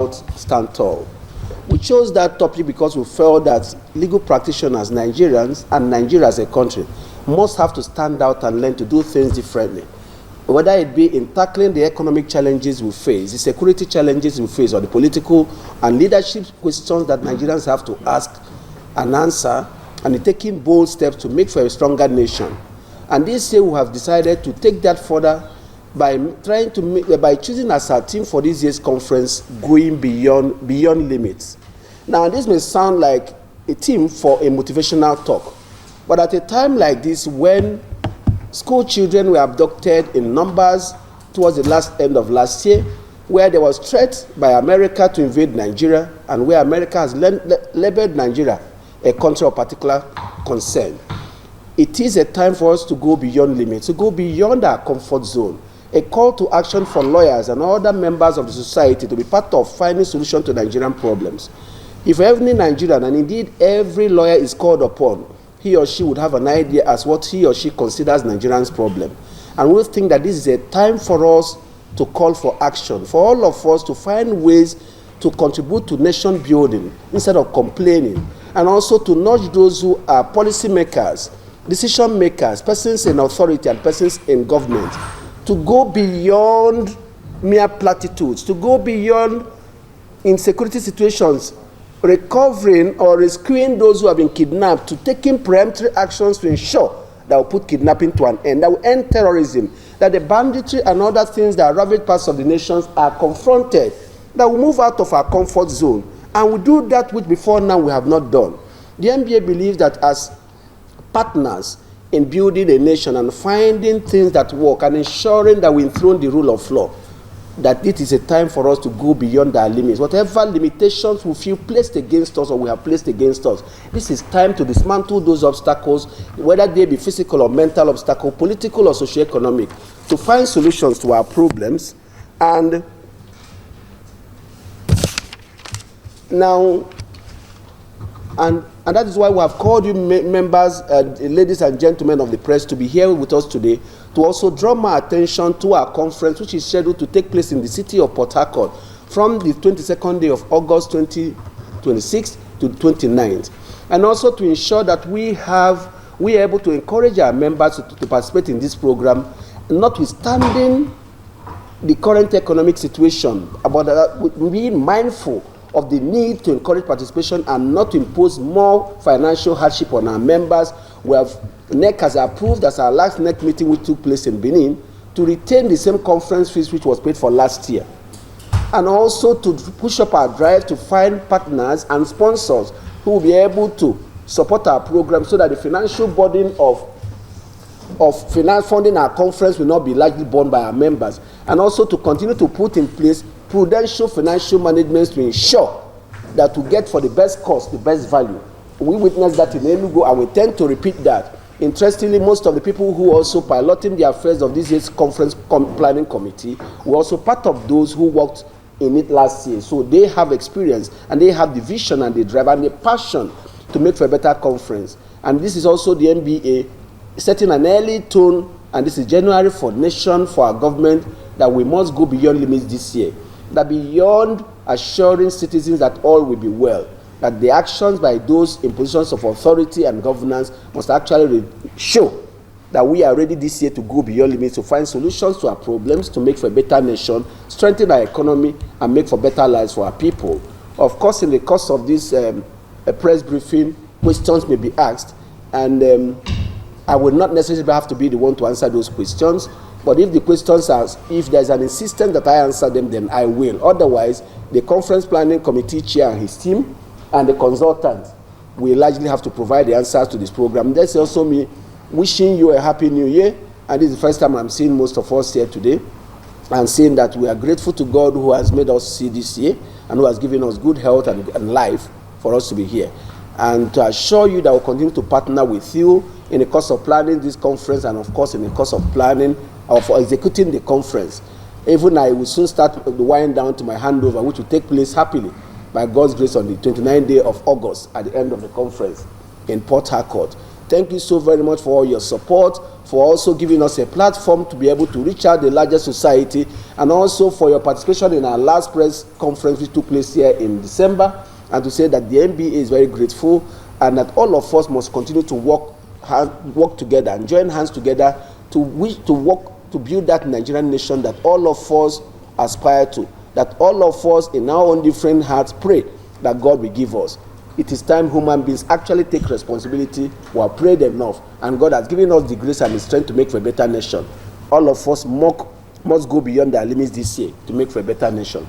stand tall. We chose that topic because we felt that legal practitioners, Nigerians, and Nigeria as a country must have to stand out and learn to do things differently. Whether it be in tackling the economic challenges we face, the security challenges we face, or the political and leadership questions that Nigerians have to ask and answer, and in taking bold steps to make for a stronger nation. And this year we have decided to take that further by choosing as our theme for this year's conference, going beyond limits. Now, this may sound like a theme for a motivational talk, but at a time like this, when school children were abducted in numbers towards the end of last year, where there was threat by America to invade Nigeria, and where America has labeled Nigeria a country of particular concern, it is a time for us to go beyond limits, to go beyond our comfort zone. A call to action for lawyers and other members of the society to be part of finding solutions to Nigerian problems. If every Nigerian, and indeed every lawyer is called upon, he or she would have an idea as what he or she considers Nigerians' problem. And we'll think that this is a time for us to call for action, for all of us to find ways to contribute to nation building instead of complaining, and also to nudge those who are policymakers, decision makers, persons in authority and persons in government, to go beyond mere platitudes, to go beyond insecurity situations, recovering or rescuing those who have been kidnapped, to taking preemptive actions to ensure that will put kidnapping to an end, that will end terrorism, that the banditry and other things that ravage parts of the nations are confronted, that will move out of our comfort zone, and we do that which before now we have not done. The NBA believes that as partners in building a nation and finding things that work and ensuring that we enthrone the rule of law, that it is a time for us to go beyond our limits. Whatever limitations we feel placed against us or we have placed against us, this is time to dismantle those obstacles, whether they be physical or mental obstacles, political or socioeconomic, to find solutions to our problems. And now, and that is why we have called you members, ladies and gentlemen of the press, to be here with us today, to also draw my attention to our conference, which is scheduled to take place in the city of Port Harcourt from the 22nd day of August 2026 to 29th. And also to ensure that we are able to encourage our members to participate in this program, notwithstanding the current economic situation, about being mindful of the need to encourage participation and not to impose more financial hardship on our members. NEC has approved, as our last NEC meeting which took place in Benin, to retain the same conference fees which was paid for last year, and also to push up our drive to find partners and sponsors who will be able to support our program so that the financial burden of funding our conference will not be largely borne by our members, and also to continue to put in place prudential financial management to ensure that we get for the best cost, the best value. We witnessed that in Enugu, and we tend to repeat that. Interestingly, most of the people who also piloting the affairs of this year's conference planning committee were also part of those who worked in it last year. So they have experience, and they have the vision and the drive and the passion to make for a better conference. And this is also the NBA setting an early tone, and this is January for nation, for our government, that we must go beyond limits this year. That beyond assuring citizens that all will be well, that the actions by those in positions of authority and governance must actually show that we are ready this year to go beyond limits, to find solutions to our problems, to make for a better nation, strengthen our economy, and make for better lives for our people. Of course, in the course of this press briefing, questions may be asked, and I will not necessarily have to be the one to answer those questions. But if the questions are, if there's an insistence that I answer them, then I will. Otherwise, the conference planning committee chair and his team and the consultant will largely have to provide the answers to this program. That's also me wishing you a happy new year. And this is the first time I'm seeing most of us here today, and saying that we are grateful to God who has made us see this year and who has given us good health and life for us to be here. And to assure you that we'll continue to partner with you in the course of planning this conference, and of course in the course of planning of executing the conference. Even I will soon start the wind down to my handover, which will take place happily by God's grace on the 29th day of August at the end of the conference in Port Harcourt. Thank you so very much for all your support, for also giving us a platform to be able to reach out the larger society, and also for your participation in our last press conference which took place here in December, and to say that the NBA is very grateful, and that all of us must continue to work together and join hands together to work to build that Nigerian nation that all of us aspire to, that all of us in our own different hearts pray that God will give us. It is time human beings actually take responsibility. We have prayed enough, and God has given us the grace and the strength to make for a better nation. All of us must go beyond our limits this year to make for a better nation.